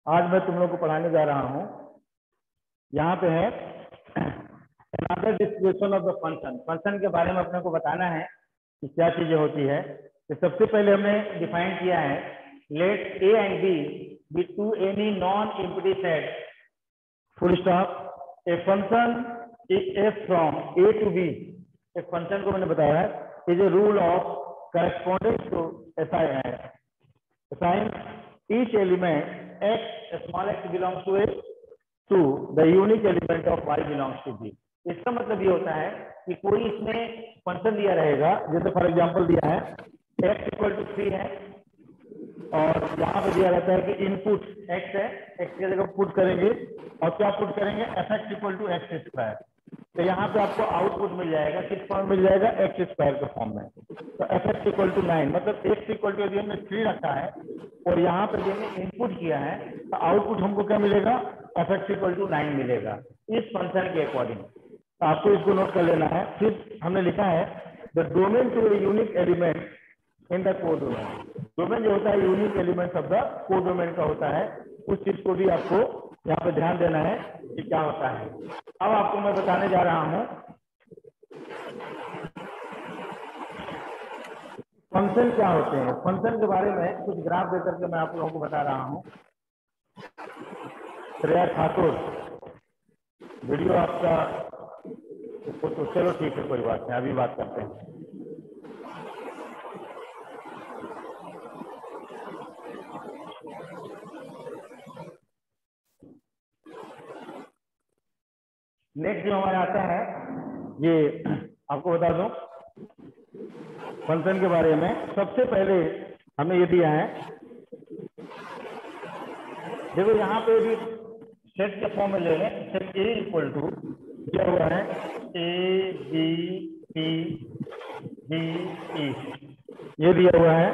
आज मैं तुम लोग को पढ़ाने जा रहा हूँ। यहाँ पे है another distribution of the function। Function के बारे में अपने को बताना है कि क्या चीजें होती है। तो सबसे पहले हमने डिफाइन किया है late a and b be to any non empty set full stop a function f from a to b। एक फंक्शन को मैंने बताया है is a rule of correspondence to assign each element x small x belongs to a to the unique element of y belongs to b। इसका मतलब ये होता है कि कोई इसमें फंक्शन दिया रहेगा, जैसे फॉर एग्जांपल दिया है x इक्वल टू 3 है और यहाँ पे दिया रहता है कि इनपुट x है, x की जगह पुट करेंगे और क्या पुट करेंगे fx equal to x square. तो यहाँ पे आपको आउटपुट मिल जाएगा, किस फॉर्म मिल जाएगा, एक्स स्क्वायर के फॉर्म में। तो fx इक्वल टू 9 मतलब x इक्वल टू यदि हमने 3 रखा है और यहाँ पे हमने इनपुट किया है तो आउटपुट हमको क्या मिलेगा, fx इक्वल टू 9 मिलेगा इस फंक्शन के अकॉर्डिंग। तो आपको इसको नोट कर लेना है। फिर हमने लिखा है the domain to a unique element in the codomain. Domain जो होता है unique element of the codomain का होता है, उस चीज को भी आपको यहाँ पे ध्यान देना है कि क्या होता है। अब आपको मैं बताने जा रहा हूँ फंक्शन क्या होते हैं। फंक्शन के बारे में कुछ ग्राफ देकर के मैं आप लोगों को बता रहा हूँ। श्रेया ठाकुर वीडियो आपका तो चलो ठीक है, कोई बात नहीं, अभी बात करते हैं। नेक्स्ट जो हमारे आता है, ये आपको बता दूं फंक्शन के बारे में। सबसे पहले हमें ये दिया है, देखो यहाँ पे भी सेट के फॉर्म में ले लें। सेट ए इक्वल टू दिया हुआ है ए बी सी डी ई, ये दिया हुआ है।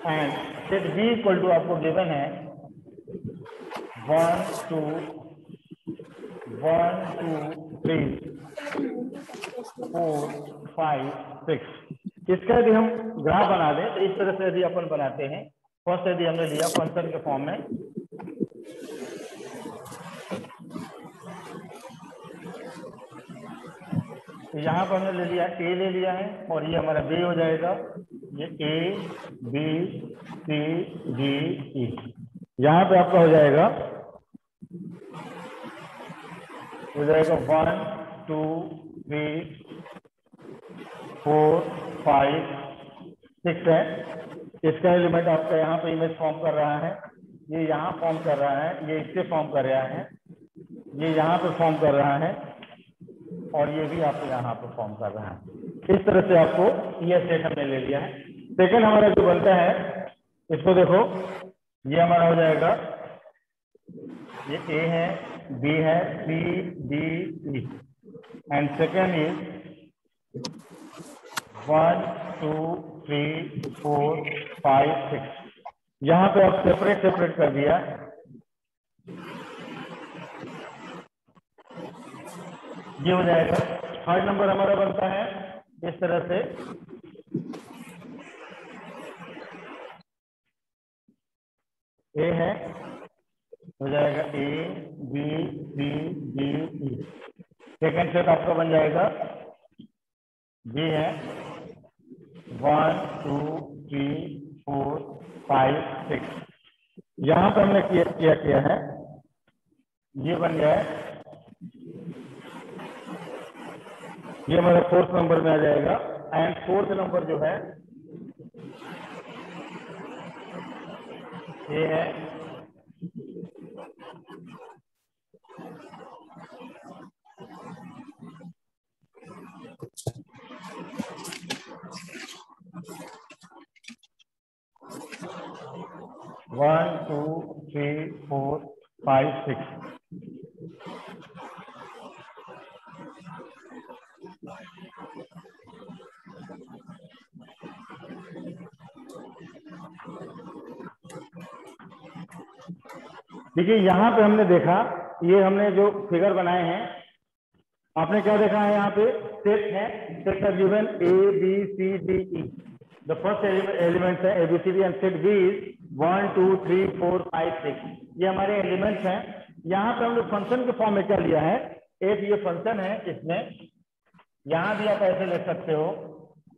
And set B equal to आपको गिवन है 1 2 3 4 5 6। इसका यदि हम ग्राफ बना दें तो इस तरह से यदि अपन बनाते हैं, फर्स्ट यदि हमने लिया फंक्शन के फॉर्म में, तो यहाँ पर हमने ले लिया ए ले लिया है और ये हमारा बी हो जाएगा। ये ए बी सी डी ई, यहाँ पे आपका हो जाएगा 1 2 3 4 5 6 है। इसका एलिमेंट आपका यहाँ पे इमेज फॉर्म कर रहा है, ये यहाँ फॉर्म कर रहा है, ये इससे फॉर्म कर रहा है, ये यहाँ पे फॉर्म कर रहा है और ये भी आपको यहाँ पे फॉर्म कर रहा है। इस तरह से आपको ये सेट हमने ले लिया है। सेकंड हमारा जो बनता है, इसको देखो, ये हमारा हो जाएगा, ये ए है, बी है, C D E and second is 1 2 3 4 5 6। यहाँ पे आप सेपरेट कर दिया। ये हो जाएगा। थर्ड नंबर हमारा बनता है इस तरह से, ए है, हो जाएगा A B C D E. Second set आपका बन जाएगा, बी है 1 2 3 4 5 6। यहाँ पे हमने किया है, ये बन गया है, ये हमारा फोर्थ नंबर में आ जाएगा। एंड फोर्थ नंबर जो है ये है 1 2 3 4 5 6। देखिए यहाँ पे हमने देखा, ये हमने जो फिगर बनाए हैं, आपने क्या देखा है, यहाँ पे सेट है, सेट का given A B C D E. The first element है ABCD and set B is 1 2 3 4 5 6। ये हमारे एलिमेंट्स हैं। यहाँ पे हम लोग फंक्शन के फॉर्म में क्या लिया है, एक ये फंक्शन है, इसमें यहाँ भी आप ऐसे ले सकते हो,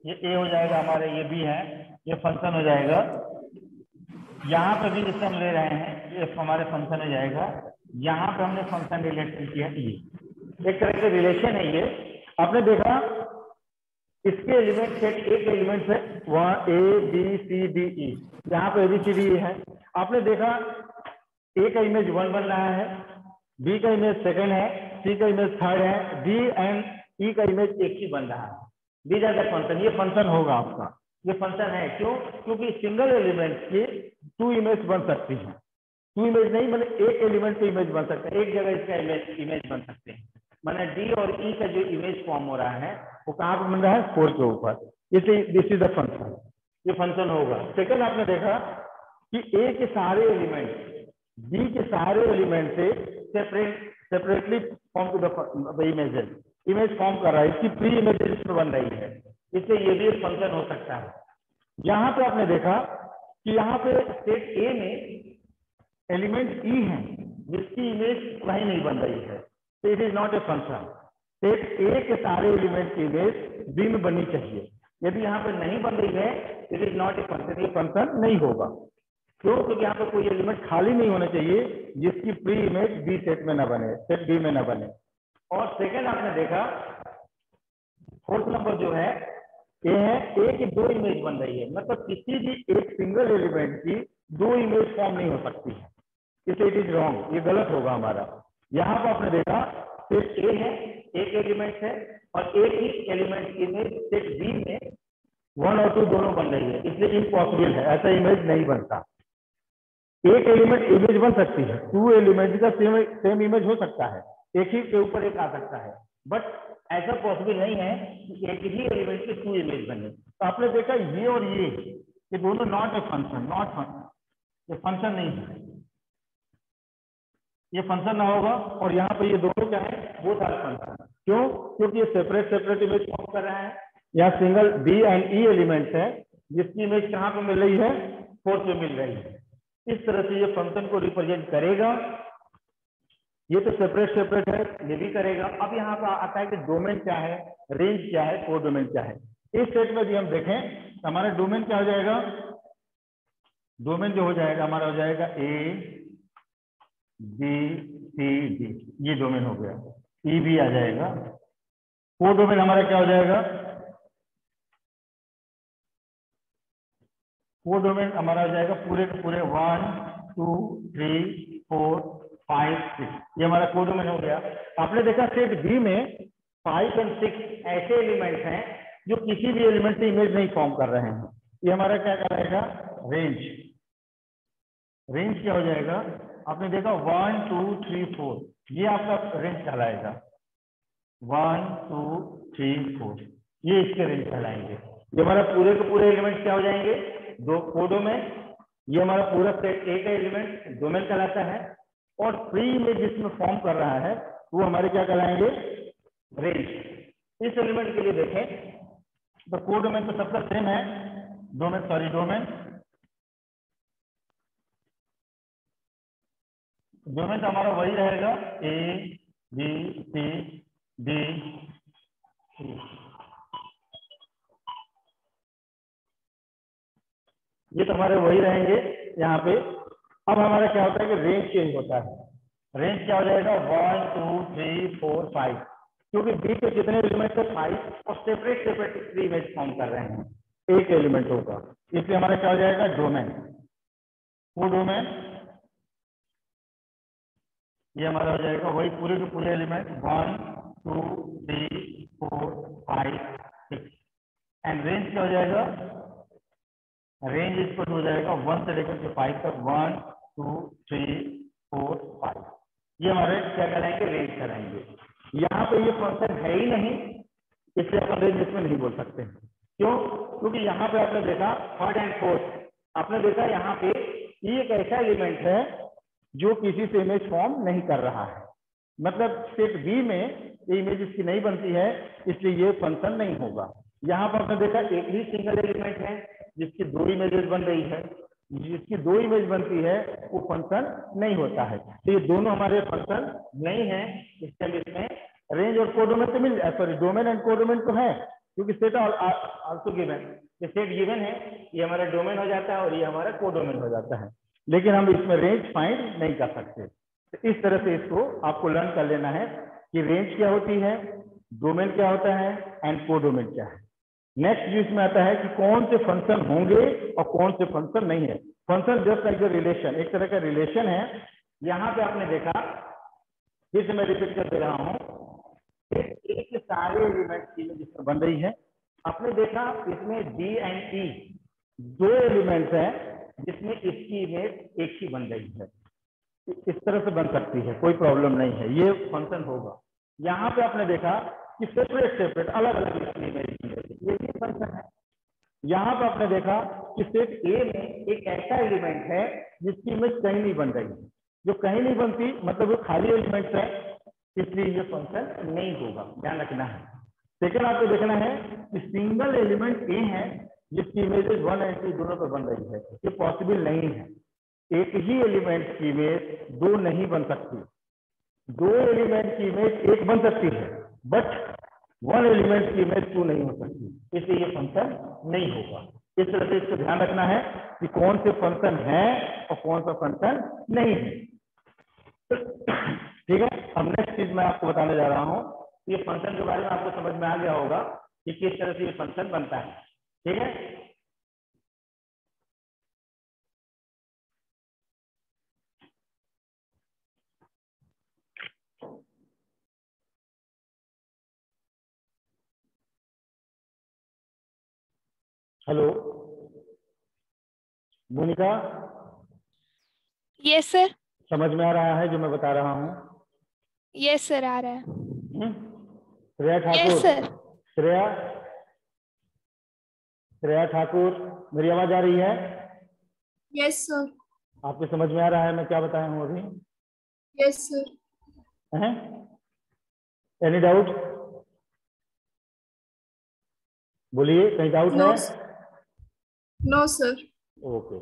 ये ए हो जाएगा हमारे, ये बी है, ये फंक्शन हो जाएगा। यहाँ पे भी जिससे हम ले रहे हैं ये हमारे फंक्शन हो जाएगा। यहाँ पे हमने फंक्शन रिलेशन किया, ये एक तरह के रिलेशन है। ये आपने देखा इसके एलिमेंट सेट ए के एलिमेंट है वहाँ ए बी सी डी ई, यहाँ पे ए बी सी डी है। आपने देखा ए का इमेज 1 बन रहा है, बी का इमेज सेकंड है, सी का इमेज थर्ड है, डी एंड ई का इमेज एक ही बन रहा है। दीज आर द फंक्शन, ये फंक्शन होगा आपका, ये फंक्शन है। क्यों? क्योंकि सिंगल एलिमेंट की 2 इमेज बन सकती है। 2 इमेज नहीं, मतलब एक एलिमेंट की इमेज बन सकता है, एक जगह इसका इमेज बन सकते हैं। मैंने डी और ई का जो इमेज फॉर्म हो रहा है वो कहाँ पे बन रहा है, 4 के ऊपर, इसलिए दिस इज द फंक्शन, ये फंक्शन होगा। सेकंड आपने देखा कि ए के सारे एलिमेंट बी के सारे एलिमेंट से separately form to the images, image form कर रहा है, इसकी प्री इमेजेस इसमें बन रही है, इसलिए ये भी एक फंक्शन हो सकता है। यहाँ पे आपने देखा कि यहाँ पे सेट ए में एलिमेंट ई है जिसकी इमेज कहीं नहीं बन रही है, तो it is not a function. Set ए के सारे एलिमेंट की इमेज बी में बननी चाहिए, यदि यहाँ पे नहीं बन रही है it is not a function, ये फंक्शन नहीं होगा। क्यों? क्योंकि यहाँ पे कोई एलिमेंट खाली नहीं होना चाहिए जिसकी प्री इमेज बी सेट में ना बने, सेट बी में ना बने। और सेकेंड आपने देखा फोर्थ नंबर जो है ये है ए की 2 इमेज बन रही है, मतलब किसी भी एक सिंगल एलिमेंट की 2 इमेज फॉर्म नहीं हो सकती है, इसलिए इट इज रॉन्ग, ये गलत होगा हमारा। यहाँ पर आपने देखा सेट ए है, एक एलिमेंट है, और एक ही एलिमेंट की इमेज सेट बी में 1 और 2 दोनों बन रही है, इसलिए इम्पॉसिबल है, ऐसा इमेज नहीं बनता। एक एलिमेंट इमेज बन सकती है, 2 एलिमेंट का सेम इमेज हो सकता है, एक ही के ऊपर एक आ सकता है, बट ऐसा पॉसिबल नहीं है कि एक ही एलिमेंट की 2 इमेज बने। तो आपने देखा ये और ये दोनों not a function, not function, ये फंक्शन नहीं है, ये फंक्शन ना होगा। और यहाँ पे ये दोनों क्या है, वो सारे फंक्शन। क्यों? क्योंकि ये सेपरेट इमेज फॉर्म कर रहा है। यहाँ single D and E element है जिसकी इमेज कहाँ पे मिल रही है, 4 पे मिल रही है। इस तरह से ये फंक्शन को रिप्रेजेंट करेगा। ये तो सेपरेट है, ये भी करेगा। अब यहाँ पर आता है कि डोमेन क्या है, रेंज क्या है, को डोमेन क्या है। इस सेट में भी हम देखें हमारा डोमेन क्या हो जाएगा, डोमेन जो हो जाएगा हमारा हो जाएगा ए बी सी डी, ये डोमेन हो गया। ई भी आ जाएगा। को डोमेन हमारा क्या हो जाएगा, को डोमेन हमारा हो जाएगा पूरे के पूरे 1 2 3 4 5 6, ये हमारा को डोमेन हो गया। आपने देखा सेट बी में 5 और 6 ऐसे एलिमेंट्स हैं जो किसी भी एलिमेंट से इमेज नहीं फॉर्म कर रहे हैं, ये हमारा क्या कहलाएगा, रेंज। रेंज क्या हो जाएगा, आपने देखा 1 2 3 4, ये आपका रेंज कहलाएगा। 1 2 3 4, ये इसके रेंज कहलाएंगे। ये हमारा पूरे के पूरे एलिमेंट क्या हो जाएंगे, दो को डोमेन। ये हमारा पूरा सेट ए का एलिमेंट डोमेन कहलाता है, और फ्री में जिसमें फॉर्म कर रहा है वो हमारे क्या कहलाएंगे, रेंज। इस एलिमेंट के लिए देखें तो को डोमेन तो सबका सेम है, डोमेन तो हमारा वही रहेगा, ए बी सी डी, ये तो हमारे वही रहेंगे यहाँ पे। अब हमारा क्या होता है कि रेंज चेंज होता है। रेंज क्या हो जाएगा, 1 2 3 4 5, क्योंकि बी के कितने एलिमेंट है, 5, और सेपरेट इमेज फॉर्म कर रहे हैं, एक एलिमेंट होगा, इसलिए हमारा क्या हो जाएगा, डोमेन। वो डोमेन ये हमारा हो जाएगा वही पूरे के पूरे एलिमेंट 1 2 3 4 5 6, एंड रेंज क्या हो जाएगा, रेंज इसको हो जाएगा 1 से लेकर के 5 तक, 1 2 3 4 5, ये हमारे क्या कराएंगे, रेंज कराएंगे। यहाँ पे ये फंक्शन है ही नहीं, इसलिए अपन रेंज इसमें नहीं बोल सकते। क्यों? क्योंकि यहाँ पे आपने देखा थर्ड एंड फोर्थ, आपने देखा यहाँ पे ये एक ऐसा एलिमेंट है जो किसी से इमेज फॉर्म नहीं कर रहा है, मतलब सेट बी में ये इमेज इसकी नहीं बनती है, इसलिए ये फंक्शन नहीं होगा। यहाँ पर आपने देखा एक ही सिंगल एलिमेंट है, जिसकी 2 इमेजेस बन रही है, जिसकी 2 इमेज बनती है वो फंक्शन नहीं होता है। तो ये दोनों हमारे फंक्शन नहीं है, इसलिए इसमें रेंज और कोडोमेन तो मिल, सॉरी डोमेन एंड कोडोमेन तो है, क्योंकि सेट आल्सो गिवन, ये सेट गिवन है, ये हमारा डोमेन हो जाता है और ये हमारा कोडोमेन हो जाता है, लेकिन हम इसमें रेंज फाइंड नहीं कर सकते। तो इस तरह से इसको आपको लर्न कर लेना है कि रेंज क्या होती है, डोमेन क्या होता है एंड कोडोमेन क्या है। नेक्स्ट जो इसमें आता है कि कौन से फंक्शन होंगे और कौन से फंक्शन नहीं है। Function just like the relation, एक तरह का रिलेशन है। यहाँ पे आपने देखा, फिर से मैं रिपीट कर दे रहा हूँ, एक के सारे एलिमेंट की इमेज इसमें बन रही है। आपने देखा इसमें डी एंड ई 2 एलिमेंट्स हैं जिसमें इसकी इमेज एक ही बन रही है। इस तरह से बन सकती है, कोई प्रॉब्लम नहीं है, ये फंक्शन होगा। यहाँ पे आपने देखा कि सेपरेट सेपरेट अलग अलग इसकी इमेज, ये भी फंक्शन है। यहाँ पे आपने देखा कि सेट ए में एक ऐसा एलिमेंट है जिसकी इमेज कहीं नहीं बन रही, जो कहीं नहीं बनती मतलब वो खाली एलिमेंट है, इसलिए ये फंक्शन नहीं होगा, ध्यान रखना है। सेकेंड आपको देखना है कि सिंगल एलिमेंट ए है जिसकी इमेजेस 1 और 2 दोनों पर बन रही है, ये पॉसिबल नहीं है। एक ही एलिमेंट की इमेज 2 नहीं बन सकती, 2 एलिमेंट की इमेज 1 बन सकती है, बट 1 एलिमेंट की इमेज 2 नहीं हो सकती, इसलिए ये फंक्शन नहीं होगा। इस तरह से इसको ध्यान रखना है कि कौन से फंक्शन है और कौन सा फंक्शन नहीं है। ठीक है, अब नेक्स्ट चीज मैं आपको बताने जा रहा हूं, ये फंक्शन के बारे में आपको समझ में आ गया होगा कि किस तरह से ये फंक्शन बनता है। ठीक है, हेलो मोनिका, यस सर। समझ में आ रहा है जो मैं बता रहा हूँ? यस सर, आ रहा है। Shreya Thakur, yes sir. श्रेया श्रेया ठाकुर, मेरी आवाज आ रही है? Yes sir. आपको समझ में आ रहा है मैं क्या बताया हूँ अभी? Yes sir. Any doubt? बोलिए, कहीं डाउट है? No sir. ओके,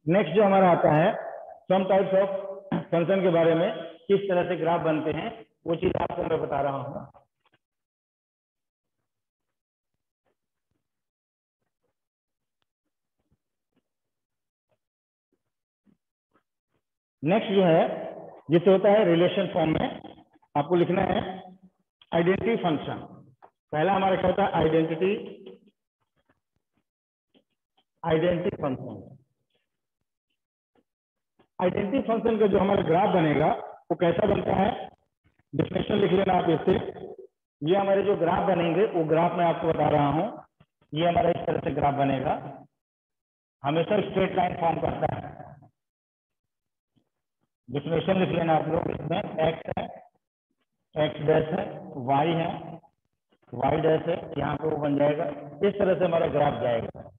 नेक्स्ट जो हमारा आता है सम टाइप्स ऑफ फंक्शन के बारे में, किस तरह से ग्राफ बनते हैं वो चीज आपको मैं बता रहा हूँ। नेक्स्ट जो है जिसे होता है रिलेशन फॉर्म में, आपको लिखना है आइडेंटिटी फंक्शन। पहला हमारा क्या होता है? Identity function. आइडेंटिटी फंक्शन का जो हमारा ग्राफ बनेगा वो कैसा बनता है, डिफिनेशन लिख लेना आप इससे। ये हमारे जो ग्राफ बनेंगे वो ग्राफ मैं आपको बता रहा हूँ, ये हमारा इस तरह से ग्राफ बनेगा, हमेशा स्ट्रेट लाइन फॉर्म करता है। डिफिनेशन लिख लेना आप लोग, इसमें एक्स है, एक्स डैश है, वाई है, वाई डैश है, यहाँ पे वो बन जाएगा। इस तरह से हमारा ग्राफ जाएगा,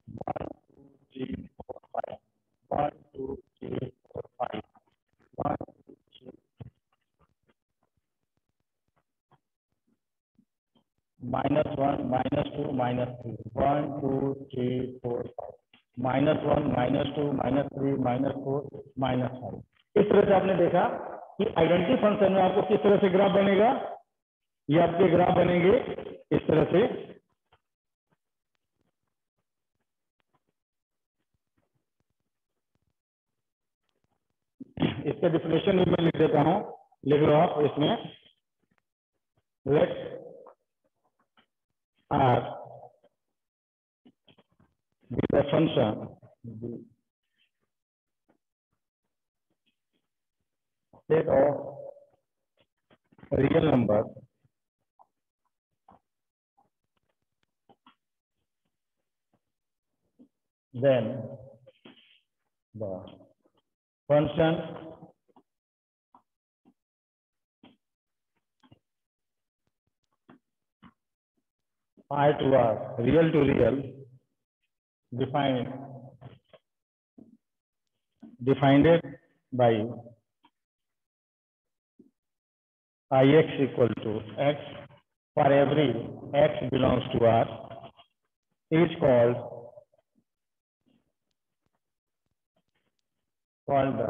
1 2 3 4 5, 1 2 3 4 5, 1 2 3 -1 -2 -3, 1 2 3 4 5, -1 -2 -3 -4 -5। इस तरह से आपने देखा कि आइडेंटिटी फंक्शन में आपको किस तरह से ग्राफ बनेगा, ये आपके ग्राफ बनेंगे इस तरह से। इसका डिफिनेशन मैं लिख देता हूं, लिख लो आप इसमें। Let R be the function set of real numbers then the function I to R, real to real, defined by Ix equal to x for every x belongs to R is called the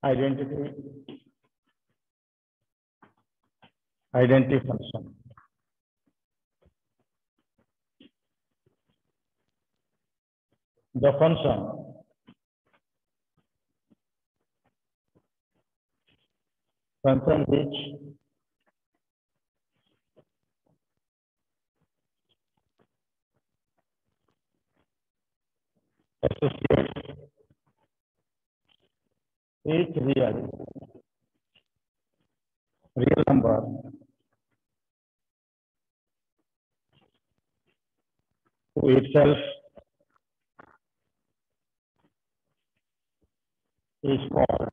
identity function. The function which associates each real number to itself is called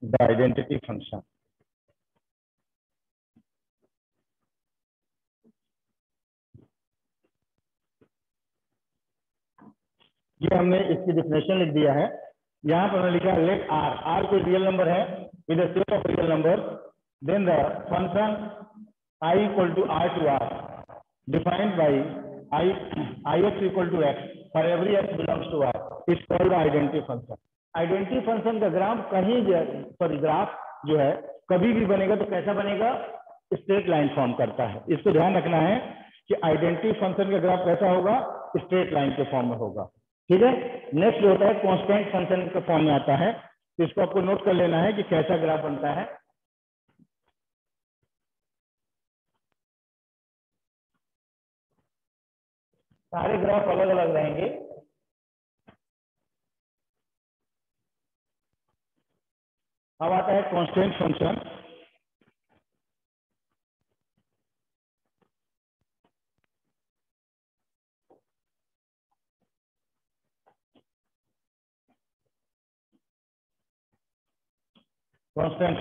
the identity function. ये हमने इसकी definition लिख दिया है। यहाँ पर लिखा है लेट आर कोई रियल नंबर है with the set of real number, then the function I equal to R to R defined by I x equal to x for every x belongs to R is called identity function. Identity function का graph कहीं sorry graph जो है कभी भी बनेगा तो कैसा बनेगा, स्ट्रेट लाइन फॉर्म करता है। इसको ध्यान रखना है कि आइडेंटिटी फंक्शन का ग्राफ कैसा होगा, स्ट्रेट लाइन के फॉर्म में होगा। ठीक है, नेक्स्ट जो होता है कांस्टेंट फंक्शन के फॉर्म में आता है, तो इसको आपको नोट कर लेना है कि कैसा ग्राफ बनता है। सारे ग्राफ अलग अलग रहेंगे। अब आता है कांस्टेंट फंक्शन। कांस्टेंट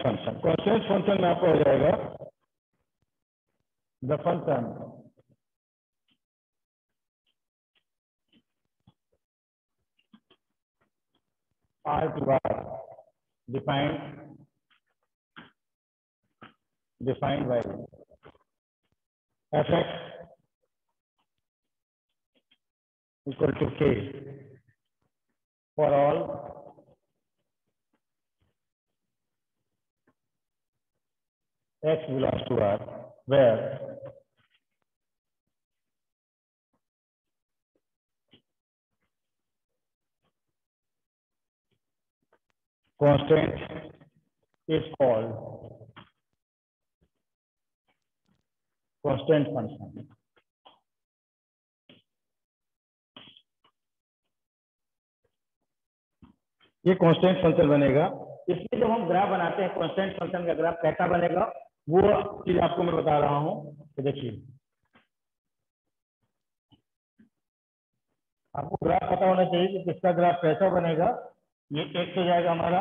फंक्शन में आपको हो जाएगा the function R to R defined by f(x) equal to k for all x belongs to R, where constant is called constant function. ये कांस्टेंट फंक्शन बनेगा। इसमें जब हम ग्राफ बनाते हैं कांस्टेंट फंक्शन का ग्राफ कैसा बनेगा वो चीज आपको मैं बता रहा हूं। तो देखिए आपको ग्राफ पता होना चाहिए कि किसका ग्राफ कैसा बनेगा। ये एक्स हो जाएगा हमारा,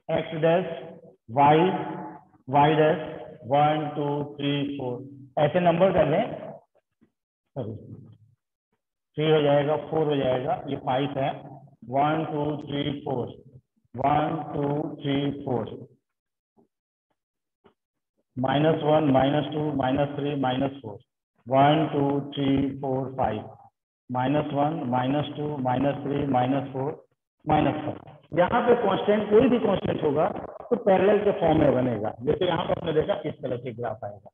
एक्स डैश वाई डैश 1 2 3 4 ऐसे नंबर कर लें, सॉरी 3 हो जाएगा, 4 हो जाएगा, ये 5 है, 1 2 3 4 1 2 3 4 -1 -2 -3 -4 1 2 3 4 5 -1 -2 -3 -4 -4। यहाँ पे कांस्टेंट कोई भी कांस्टेंट होगा तो पैरेलल के फॉर्म में बनेगा। जैसे यहाँ पर आपने देखा इस तरह से ग्राफ आएगा।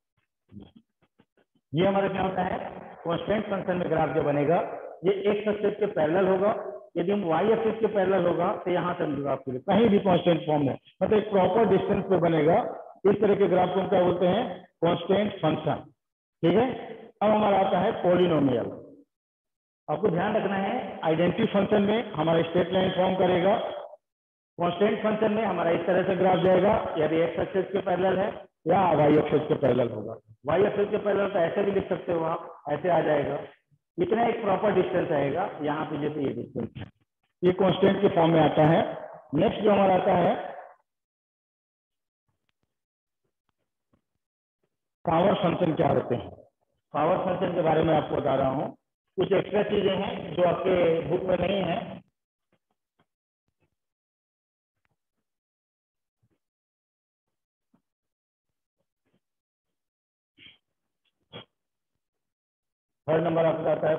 ये हमारा क्या होता है, कांस्टेंट फंक्शन में ग्राफ जो बनेगा ये एक्स एक्सिस के पैरेलल होगा। यदि हम वाई एक्सिस के पैरेलल होगा तो यहाँ से ग्राफ कहीं भी कांस्टेंट फॉर्म में, मतलब एक प्रॉपर डिस्टेंस पे बनेगा। इस तरह के ग्राफ को हम क्या बोलते हैं, कांस्टेंट फंक्शन। ठीक है, अब हमारा आता है पॉलिनोमियल। आपको ध्यान रखना है आइडेंटिटी फंक्शन में हमारा स्ट्रेट लाइन फॉर्म करेगा, कांस्टेंट फंक्शन में हमारा इस तरह से ग्राफ जाएगा यदि एक्स एक्सिस के पैरेलल है या वाई एक्सिस के पैरेलल होगा। वाई एक्सिस के पैरेलल तो ऐसे भी लिख सकते हो आप, ऐसे आ जाएगा। इतना एक प्रॉपर डिस्टेंस आएगा, यहाँ पे जैसे ये डिस्टेंस है, ये कांस्टेंट के फॉर्म में आता है। नेक्स्ट जो हमारा आता है पावर फंक्शन। क्या होते हैं पावर फंक्शन के बारे में आपको बता रहा हूँ। कुछ एक्स्ट्रा चीजें हैं जो आपके बुक में नहीं है, थर्ड नंबर आपका आता है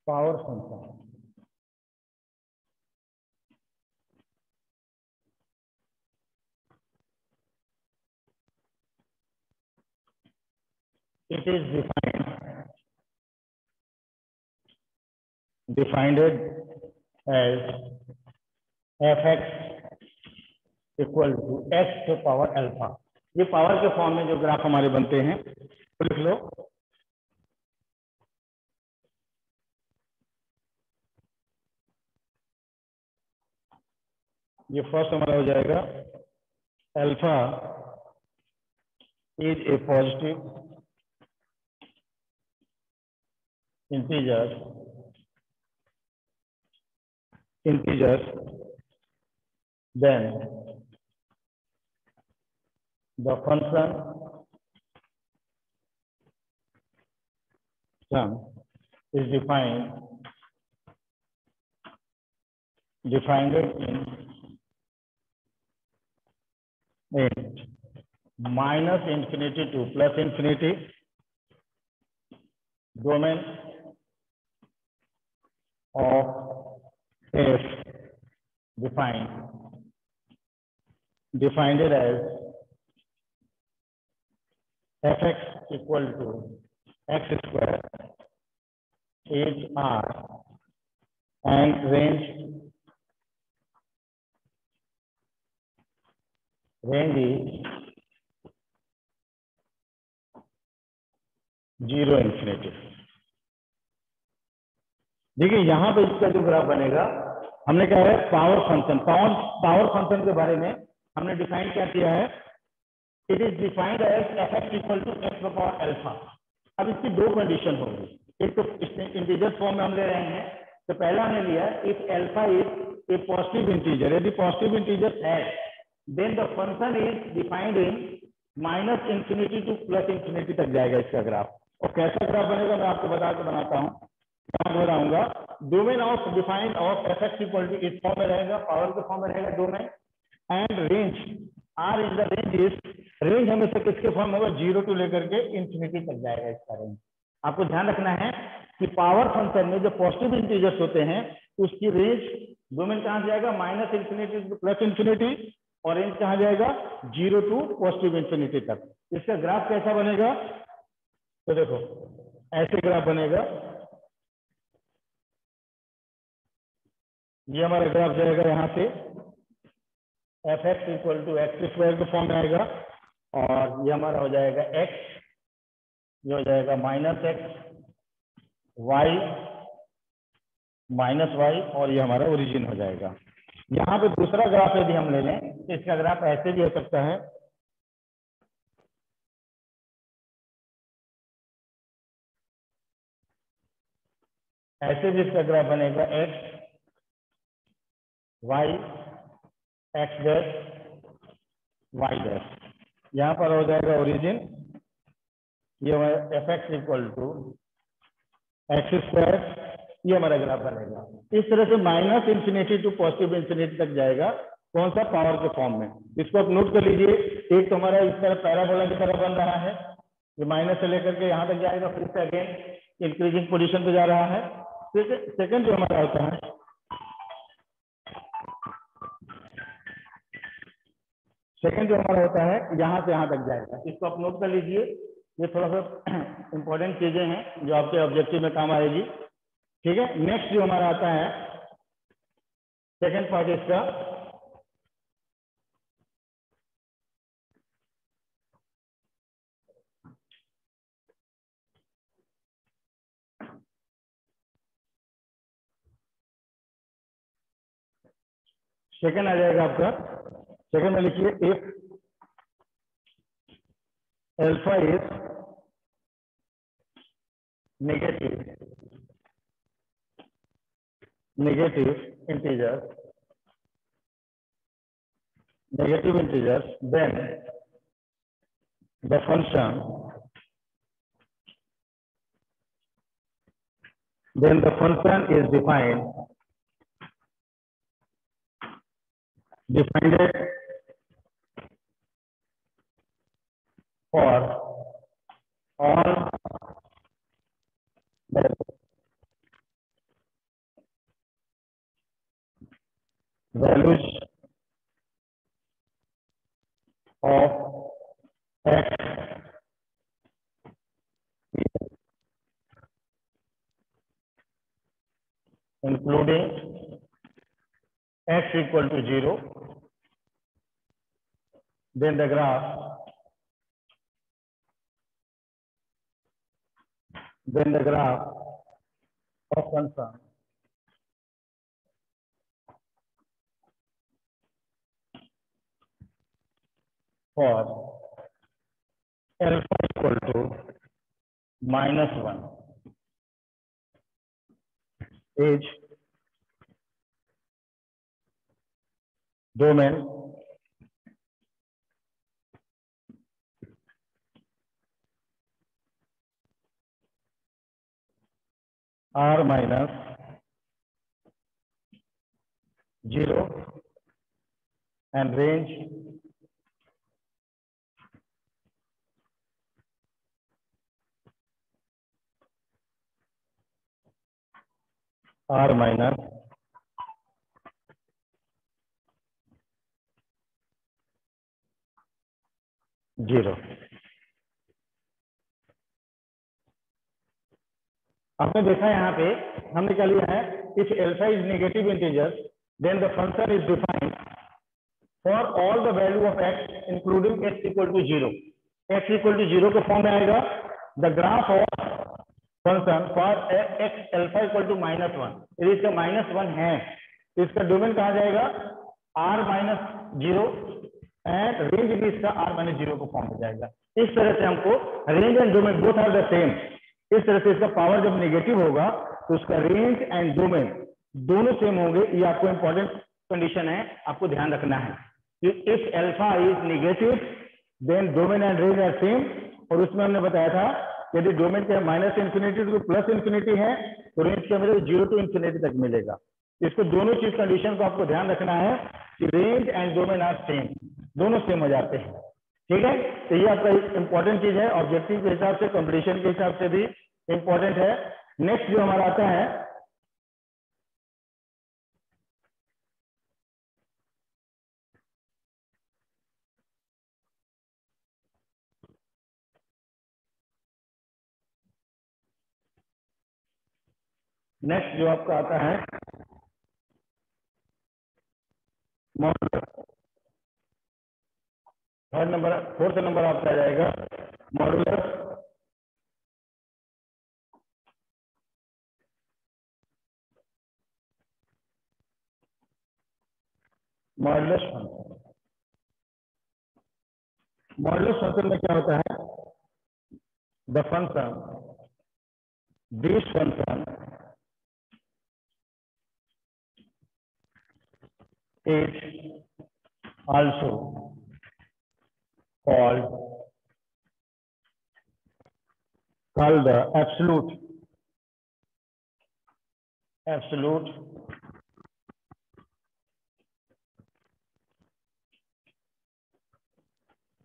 power function. It is defined as f(x) equal to x to power alpha. ये पावर के फॉर्म में जो ग्राफ हमारे बनते हैं तो लिख लो। ये फर्स्ट हमारा हो जाएगा alpha is a positive integer then the function is defined in minus infinity to plus infinity domain of f defined it as f(x) equal to x square is r and range is 0 infinity। देखिए यहां पे इसका जो graph बनेगा, हमने क्या है power function के बारे में हमने डिफाइन क्या किया है, it is defined as f(x) equal to x power alpha. अब इसकी दो कंडीशन होगी, एक तो इंटीजर फॉर्म में हम ले रहे हैं, तो पहला हमने लिया if alpha is a positive integer, यदि पॉजिटिव इंटीजर है then the function is defined in minus infinity to plus infinity तक जाएगा इसका ग्राफ। और कैसा ग्राफ बनेगा मैं आपको बनाता हूँ, बताऊंगा। Domain of defined of f(x) equal to इस फॉर्म में रहेगा, पावर के फॉर्म में रहेगा domain, and range r is the range हमेशा किसके फॉर्म में होगा, 0 टू लेकर के इंफिनिटी तक जाएगा इसका रेंज। आपको ध्यान रखना है कि पावर फंक्शन में जो पॉजिटिव इंटीजर्स होते हैं उसकी रेंज डोमेन कहां जाएगा, minus infinity to plus infinity, और रेंज कहां जाएगा 0 टू पॉजिटिव इंफिनिटी तक। इसका ग्राफ कैसा बनेगा, तो देखो ऐसे ग्राफ बनेगा। ये हमारा ग्राफ जाएगा यहाँ से f(x) equal to x square के फॉर्म में आएगा, और ये हमारा हो जाएगा x, ये हो जाएगा -x, y -y, और ये हमारा ओरिजिन हो जाएगा। यहाँ पे दूसरा ग्राफ यदि हम ले लें तो इसका ग्राफ ऐसे भी हो सकता है, ऐसे भी इसका ग्राफ बनेगा x y x dash y dash. यहाँ पर हो जाएगा ओरिजिन, ये f(x) equal to x square, ये हमारा ग्राफ बनेगा। इस तरह से minus infinity to positive infinity तक जाएगा, कौन सा, पावर के फॉर्म में। इसको आप नोट कर लीजिए। एक तो हमारा इस तरह पैराबोला की तरह बन रहा है, ये माइनस से लेकर के यहाँ तक जाएगा, फिर से अगेन इंक्रीजिंग पोजीशन पे जा रहा है। फिर सेकंड जो हमारा होता है, यहाँ से यहाँ तक जाएगा। इसको आप नोट कर लीजिए, ये थोड़ा सा इंपॉर्टेंट चीजें हैं जो आपके ऑब्जेक्टिव में काम आएगी। ठीक है, नेक्स्ट जो हमारा आता है सेकंड पार्ट इसका, सेकंड आ जाएगा आपका। सेकंड में लिखिए if alpha is negative integers, then the function is defined for 0 to 1 all values of x including x equal to 0, then the graph of function for alpha equal to -1 is domain r minus 0 and range r minus 0। आपने देखा यहाँ पे हमने क्या लिया है, if alpha is negative integer then the function is defined for all the value of x including x equal to 0। X equal to 0 के form में आएगा the graph of function for x alpha equal to -1। यदि इसका -1 है तो इसका domain कहा जाएगा r-0 एंड रेंज भी इसका r-0 को फॉर्म हो जाएगा। इस तरह से हमको range and domain both are the same. इस तरह से इसका पावर जब नेगेटिव होगा तो उसका रेंज एंड डोमेन दोनों सेम होंगे। ये आपको इंपॉर्टेंट कंडीशन है, आपको ध्यान रखना है कि if alpha is negative then domain and range are same. और उसमें हमने बताया था यदि डोमेन के -∞ टू +∞ है तो रेंज का मतलब 0 टू ∞ तक मिलेगा। इसको दोनों चीज कंडीशन को आपको ध्यान रखना है कि range and domain are same, दोनों सेम हो जाते हैं। ठीक है, तो ये आपका इंपॉर्टेंट चीज है, ऑब्जेक्टिव के हिसाब से, कंपटीशन के हिसाब से भी इंपॉर्टेंट है। नेक्स्ट जो हमारा आता है नेक्स्ट जो आपका आता है मॉडुलस। फोर्थ नंबर आपका आ जाएगा मॉडुलस फंक्शन। मॉडुलस फंक्शन में क्या होता है, the function this function is also called the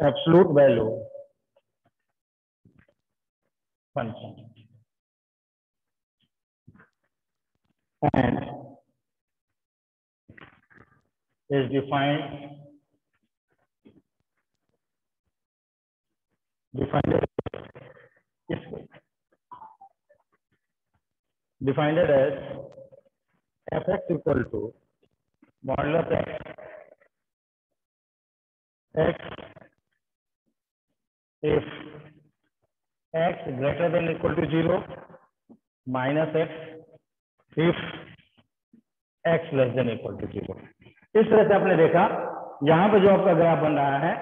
absolute value function and is defined as fx equal to modulus x if x greater than or equal to 0 minus x if x less than or equal to 0। इस तरह से आपने देखा यहां पे जो आपका graph बन रहा है,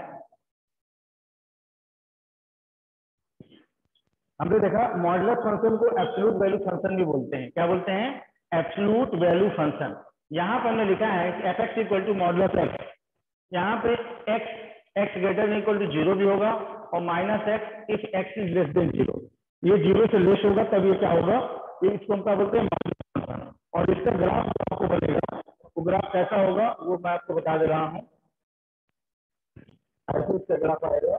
हमने देखा मॉडुलस फंक्शन को एब्सोल्यूट वैल्यू फंक्शन भी बोलते हैं। क्या बोलते हैं? Absolute value function. यहां पर हमने लिखा है कि fx equal to modulus x। यहाँ पे x greater than equal to 0 भी होगा और -x if x is less than 0। ये 0 से लेस होगा तब ये क्या होगा, ये इसको हम क्या बोलते हैं, मॉडुलस फंक्शन। और इसका ग्राफ आपको बनेगा, वो ग्राफ कैसा होगा वो मैं आपको बता दे रहा हूँ। ऐसे इसका ग्राफ आएगा,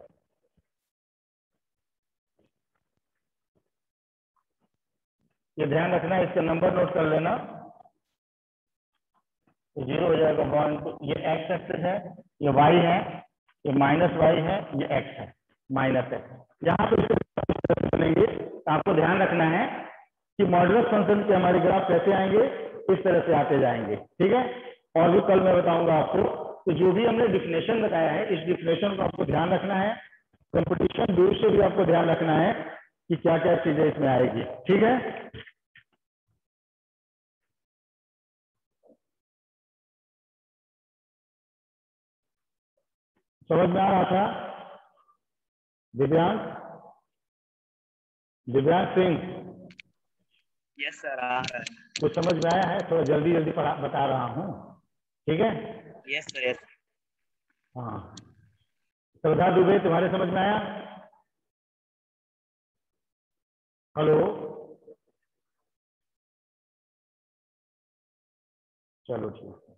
ये ध्यान रखना, इसका नंबर नोट कर लेना। तो 0 हो जाएगा 1 ये एक्स एक्सिस है, ये वाई है, ये माइनस वाई है, ये एक्स है, माइनस एक्स। यहाँ पे बनेंगे तो आपको ध्यान रखना है कि मॉडुलस फंक्शन के हमारे ग्राफ कैसे आएंगे, इस तरह से आते जाएंगे, ठीक है। और भी कल मैं बताऊंगा आपको। तो जो भी हमने डिफिनेशन बताया है, इस डिफिनेशन को आपको ध्यान रखना है। कंपटीशन दूर से भी आपको ध्यान रखना है कि क्या क्या चीजें इसमें आएगी, ठीक है। समझ में आ रहा था दिव्यांग? दिव्यांग सिंह, यस सर, आ रहा है। कुछ समझ में आया है? थोड़ा जल्दी जल्दी बता रहा हूँ, ठीक है। Yes sir, yes. हाँ, श्रद्धा दुबे, तुम्हारे समझ में आया? हेलो, चलो ठीक।